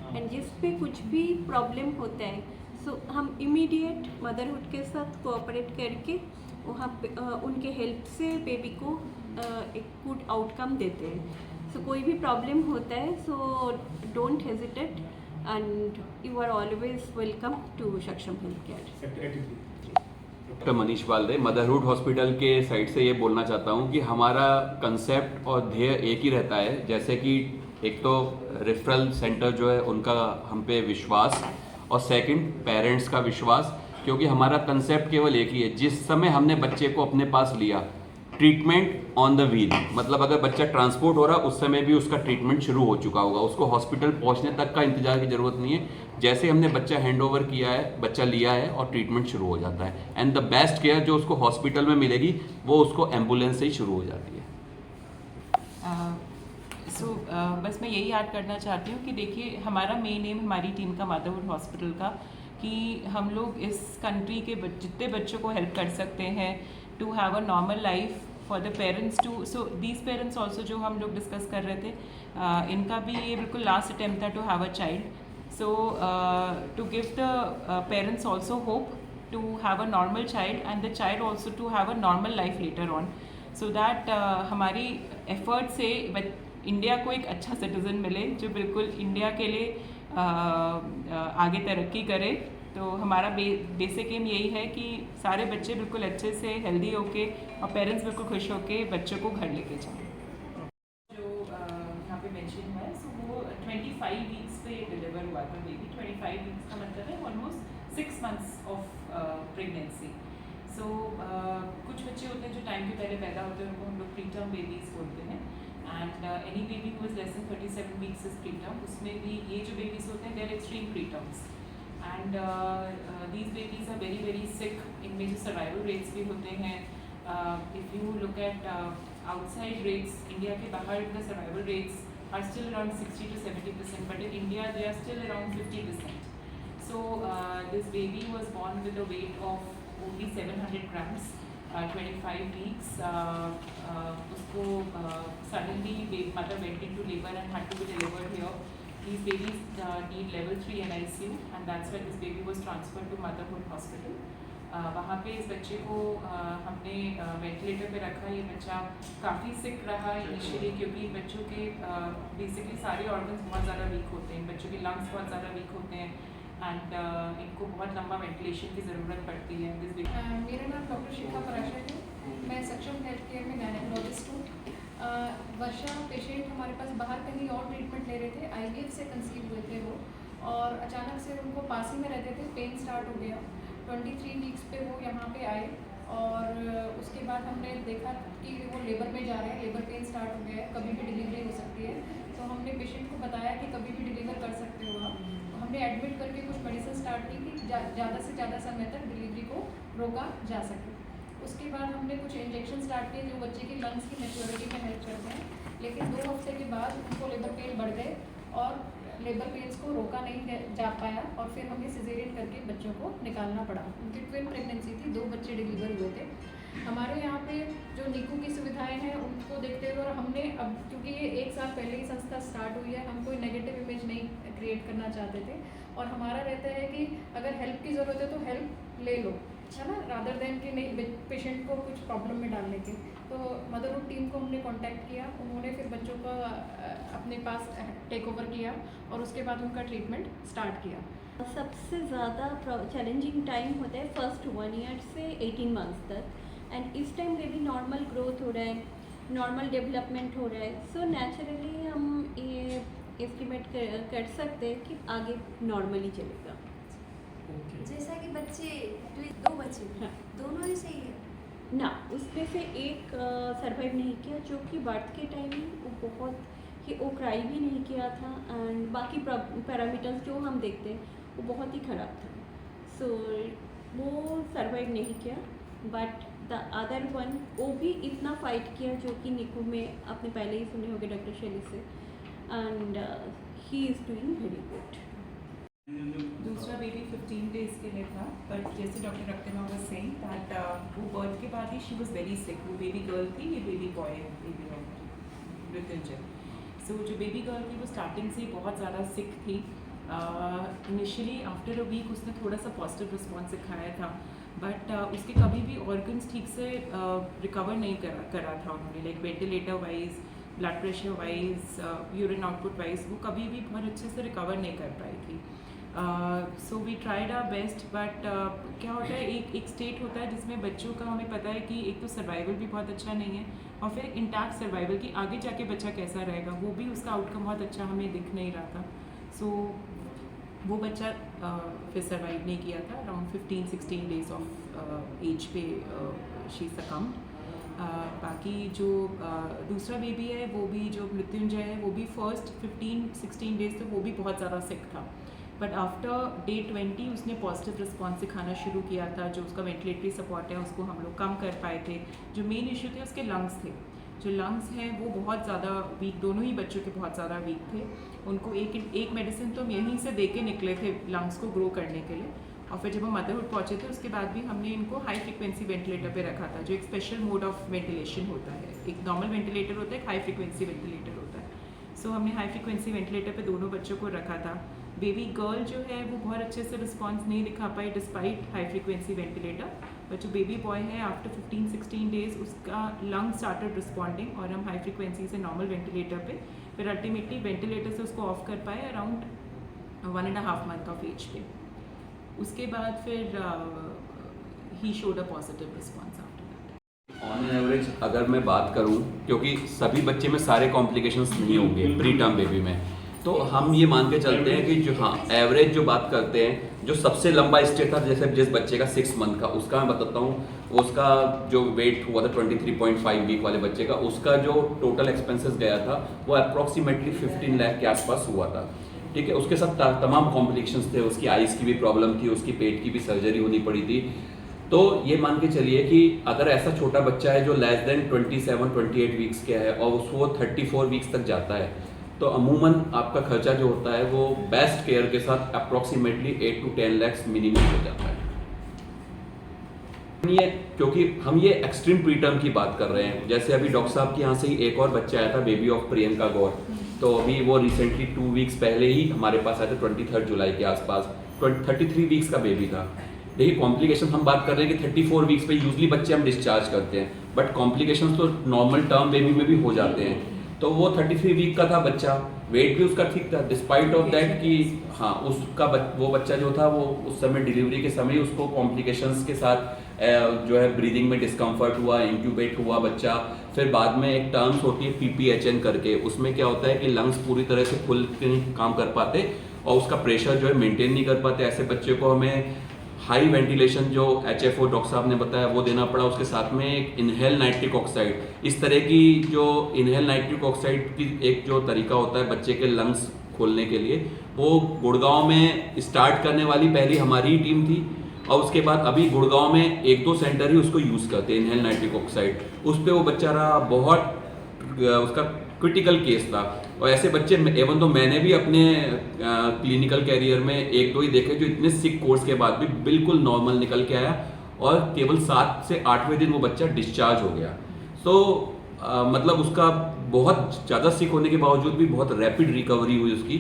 And जिस पे कुछ भी प्रॉब्लम होता है सो हम इमीडिएट मदरहुड के साथ कोऑपरेट करके वहाँ पे उनके हेल्प से बेबी को एक गुड आउटकम देते हैं। सो कोई भी प्रॉब्लम होता है so don't hesitate and you are always welcome to Saksham health care. Doctor Manish Walde, motherhood hospital के साइड से ये बोलना चाहता हूँ कि हमारा कंसेप्ट और ध्येय एक ही रहता है। जैसे कि एक तो रेफरल सेंटर जो है उनका हम पे विश्वास और सेकंड पेरेंट्स का विश्वास, क्योंकि हमारा कंसेप्ट केवल एक ही है। जिस समय हमने बच्चे को अपने पास लिया, ट्रीटमेंट ऑन द व्हील, मतलब अगर बच्चा ट्रांसपोर्ट हो रहा उस समय भी उसका ट्रीटमेंट शुरू हो चुका होगा, उसको हॉस्पिटल पहुंचने तक का इंतजार की ज़रूरत नहीं है। जैसे हमने बच्चा हैंड ओवर किया है, बच्चा लिया है और ट्रीटमेंट शुरू हो जाता है। एंड द बेस्ट केयर जो उसको हॉस्पिटल में मिलेगी वो उसको एम्बुलेंस से ही शुरू हो जाती है। बस मैं यही याद करना चाहती हूँ कि देखिए हमारा मेन एम हमारी टीम का मदरहुड हॉस्पिटल का कि हम लोग इस कंट्री के जितने बच्चों को हेल्प कर सकते हैं to have a normal life for the parents too. So these parents also जो हम लोग डिस्कस कर रहे थे, इनका भी ये बिल्कुल लास्ट अटेम्प्ट था to have a child. So to give the parents also hope to have a normal child and the child also to have a normal life later on, so that हमारी effort से India को एक अच्छा citizen मिले जो बिल्कुल India के लिए आगे तरक्की करे। तो हमारा बेसिक एम यही है कि सारे बच्चे बिल्कुल अच्छे से हेल्दी होके और पेरेंट्स बिल्कुल खुश होके बच्चों को घर लेके जाएं। जो यहाँ पे मेंशन हुआ है सो वो 25 वीक्स पे डिलीवर हुआ था बेबी। 25 वीक्स का मतलब है ऑलमोस्ट 6 मंथ्स ऑफ प्रेगनेंसी। सो कुछ बच्चे होते हैं जो टाइम के पहले पैदा होते हैं, उनको हम लोग प्री टर्म बेबीज़ बोलते हैं। And any baby who is less than 37 weeks is preterm. उसमें भी ये जो बेबीज़ होते हैं they are extreme preterms and these babies are very very sick. इनमें जो सर्वाइवल रेट्स भी होते हैं, if you look at outside rates, India के बाहर the survival rates are still around 60 to 70%, but in India they are still around 50%. So this baby was born with a weight of only 700 grams, 25 weeks. उसको suddenly mother went into labor and had to be delivered here. These babies need level 3 NICU and that's why this baby was transferred to Motherhood Hospital. वहाँ पे इस बच्चे को हमने ventilator पे रखा। ये बच्चा काफ़ी सिक रहा इनिशियली क्योंकि बच्चों के बेसिकली सारे ऑर्गन्स बहुत ज़्यादा वीक होते हैं, बच्चों के लंग्स बहुत ज़्यादा वीक होते हैं एंड इनको बहुत लंबा वेंटिलेशन की ज़रूरत पड़ती है। मेरा नाम डॉक्टर शिखा पराशर है, मैं सक्षम हेल्थ केयर में गायनेकोलॉजिस्ट हूँ। वर्षा पेशेंट हमारे पास बाहर कहीं और ट्रीटमेंट ले रहे थे, IVF से कंसीव हुए थे वो, और अचानक से उनको पास ही में रहते थे, पेन स्टार्ट हो गया। 23 वीक्स पे वो यहाँ पे आए और उसके बाद हमने देखा कि वो लेबर में जा रहे हैं, लेबर पेन स्टार्ट हो गया है, कभी भी डिलीवरी हो सकती है। तो हमने पेशेंट को बताया कि कभी भी डिलीवर कर सकते हो आप। हमने एडमिट करके कुछ मेडिसिन स्टार्ट की कि ज़्यादा से ज़्यादा समय तक डिलीवरी को रोका जा सके। उसके बाद हमने कुछ इंजेक्शन स्टार्ट किए जो बच्चे की लंग्स की मैच्योरिटी में हेल्प करते हैं, लेकिन 2 हफ्ते के बाद उनको लेबर पेन बढ़ गए और लेबर पेन्स को रोका नहीं जा पाया और फिर हमें सिजेरियन करके बच्चों को निकालना पड़ा। उनकी ट्विन प्रेगनेंसी थी, 2 बच्चे डिलीवर हुए थे। हमारे यहाँ पे जो नीकू की सुविधाएं हैं उनको देखते हुए और हमने अब क्योंकि ये 1 साल पहले ही संस्था स्टार्ट हुई है, हम कोई नेगेटिव इमेज नहीं क्रिएट करना चाहते थे और हमारा रहता है कि अगर हेल्प की ज़रूरत है तो हेल्प ले लो, है ना, रादर देन कि नहीं पेशेंट को कुछ प्रॉब्लम में डालने के। तो मदरहुड टीम को हमने कांटेक्ट किया, उन्होंने फिर बच्चों का अपने पास टेक ओवर किया और उसके बाद उनका ट्रीटमेंट स्टार्ट किया। सबसे ज़्यादा चैलेंजिंग टाइम होता है फर्स्ट 1 ईयर से 18 मंथ्स तक, एंड इस टाइम बेबी नॉर्मल ग्रोथ हो रहा है, नॉर्मल डेवलपमेंट हो रहा है। सो नेचुरली हम ये एस्टिमेट कर सकते हैं कि आगे नॉर्मली चलेगा। जैसा कि बच्चे 2 बच्चे हाँ। दोनों ही सही है ना, उसमें से एक सरवाइव नहीं किया जो कि बर्थ के टाइम वो बहुत ही वो क्राई भी नहीं किया था एंड बाकी पैरामीटर्स जो हम देखते हैं वो बहुत ही ख़राब था। सो वो सरवाइव नहीं किया, बट द अदर वन वो भी इतना फाइट किया जो कि निकू में आपने पहले ही सुने होंगे डॉक्टर शैली से, and he is doing very good. दूसरा बेबी 15 डेज के लिए था, बट जैसे डॉक्टर रक्तिमा वाज सेइंग दैट वो बर्थ के बाद ही शी वाज वेरी सिक। वो बेबी गर्ल थी, ये बेबी बॉय है, बेबी मृत्युंजय। सो जो बेबी गर्ल थी वो स्टार्टिंग से बहुत ज़्यादा सिक थी। इनिशियली आफ्टर अ वीक उसने थोड़ा सा पॉजिटिव रिस्पॉन्स दिखाया था, बट उसके कभी भी ऑर्गन्स ठीक से रिकवर नहीं करा था उन्होंने, like ventilator wise, blood pressure wise, urine output wise वो कभी भी बहुत अच्छे से रिकवर नहीं कर पाई थी। So we tried our best, but क्या होता है, एक स्टेट होता है जिसमें बच्चों का हमें पता है कि एक तो सर्वाइवल भी बहुत अच्छा नहीं है, और फिर इंटैक्ट सर्वाइवल की आगे जाके बच्चा कैसा रहेगा वो भी उसका आउटकम बहुत अच्छा हमें दिख नहीं रहा था। सो वो बच्चा फिर सर्वाइव नहीं किया था। अराउंड 15-16 डेज ऑफ एज पे शी सकम्ड। बाकी जो दूसरा बेबी है वो भी, जो मृत्युंजय है, वो भी फर्स्ट 15-16 डेज तक वो भी बहुत ज़्यादा सिक था, बट आफ्टर डे 20 उसने पॉजिटिव रिस्पॉन्स दिखाना शुरू किया था। जो उसका वेंटिलेटरी सपोर्ट है उसको हम लोग कम कर पाए थे। जो मेन इशू थे उसके लंग्स थे, जो लंग्स हैं वो बहुत ज़्यादा वीक, दोनों ही बच्चों के बहुत ज़्यादा वीक थे। उनको एक मेडिसिन तो हम यहीं से दे के निकले थे लंग्स को ग्रो करने के लिए, और फिर जब हम मदरहुड पहुँचे थे उसके बाद भी हमने इनको हाई फ्रिक्वेंसी वेंटिलेटर पे रखा था, जो एक स्पेशल मोड ऑफ वेंटिलेशन होता है। एक नॉर्मल वेंटिलेटर होता है, एक हाई फ्रिक्वेंसी वेंटिलेटर होता है। सो हमने हाई फ्रिक्वेंसी वेंटिलेटर पे दोनों बच्चों को रखा था। बेबी गर्ल जो है वो बहुत अच्छे से रिस्पॉन्स नहीं दिखा पाई despite high frequency ventilator, but जो बेबी बॉय है आफ्टर 15-16 डेज उसका लंग स्टार्टेड रिस्पॉन्डिंग, और हम हाई फ्रिक्वेंसी से नॉर्मल वेंटिलेटर पे, फिर अल्टीमेटली वेंटिलेटर से उसको ऑफ कर पाए अराउंड 1.5 मंथ ऑफ एज पे। उसके बाद फिर he showed a positive response after that. On average अगर मैं बात करूं, क्योंकि सभी बच्चे में सारे कॉम्प्लिकेशंस नहीं होंगे प्री टर्म बेबी में, तो हम ये मान के चलते हैं कि जो एवरेज जो बात करते हैं, जो सबसे लंबा स्टे था जैसे जिस बच्चे का 6 मंथ का, उसका मैं बताता हूँ, उसका जो वेट हुआ था 23.5 वीक वाले बच्चे का, उसका जो टोटल एक्सपेंसेस गया था वो अप्रॉक्सीमेटली 15 लाख के आसपास हुआ था। ठीक है, उसके साथ तमाम कॉम्प्लिकेशंस थे, उसकी आइज़ की भी प्रॉब्लम थी, उसकी पेट की भी सर्जरी होनी पड़ी थी। तो ये मान के चलिए कि अगर ऐसा छोटा बच्चा है जो लेस देन 27-28 वीक्स का है और वो 34 वीक्स तक जाता है, तो अमूमन आपका खर्चा जो होता है वो बेस्ट केयर के साथ अप्रॉक्सीमेटली 8 to 10 लाख मिनिमम हो जाता है। ये क्योंकि हम ये एक्सट्रीम प्री टर्म की बात कर रहे हैं, जैसे अभी डॉक्टर साहब के यहाँ से ही एक और बच्चा आया था, बेबी ऑफ प्रियंका गौर, तो अभी वो रिसेंटली 2 वीक्स पहले ही हमारे पास आया था, 23 जुलाई के आसपास, 33 वीक्स का बेबी था। देखिए कॉम्प्लिकेशन हम बात कर रहे हैं कि 34 वीक्स पे यूजली बच्चे हम डिस्चार्ज करते हैं, बट कॉम्प्लिकेशंस तो नॉर्मल टर्म बेबी में भी हो जाते हैं। तो वो 33 वीक का था बच्चा, वेट भी उसका ठीक था, डिस्पाइट ऑफ दैट कि हाँ उसका वो बच्चा जो था वो उस समय डिलीवरी के समय उसको कॉम्प्लिकेशंस के साथ जो है ब्रीदिंग में डिस्कम्फर्ट हुआ, इंक्यूबेट हुआ बच्चा। फिर बाद में एक टर्म्स होती है PPHN करके, उसमें क्या होता है कि लंग्स पूरी तरह से खुल के नहीं काम कर पाते और उसका प्रेशर जो है मेंटेन नहीं कर पाते। ऐसे बच्चे को हमें हाई वेंटिलेशन जो HFO डॉक्टर साहब ने बताया वो देना पड़ा, उसके साथ में एक इनहेल नाइट्रिक ऑक्साइड, इस तरह की जो इनहेल नाइट्रिक ऑक्साइड की एक जो तरीका होता है बच्चे के लंग्स खोलने के लिए, वो गुड़गांव में स्टार्ट करने वाली पहली हमारी ही टीम थी, और उसके बाद अभी गुड़गांव में 1-2 सेंटर ही उसको यूज़ करते हैं इनहेल नाइट्रिक ऑक्साइड। उस पर वो बच्चा रहा, बहुत उसका क्रिटिकल केस था। और ऐसे बच्चे एवन तो मैंने भी अपने क्लिनिकल कैरियर में 1-2 ही देखे जो इतने सिक कोर्स के बाद भी बिल्कुल नॉर्मल निकल के आया, और केवल 7 से 8वें दिन वो बच्चा डिस्चार्ज हो गया। तो मतलब उसका बहुत ज़्यादा सिक होने के बावजूद भी बहुत रैपिड रिकवरी हुई उसकी।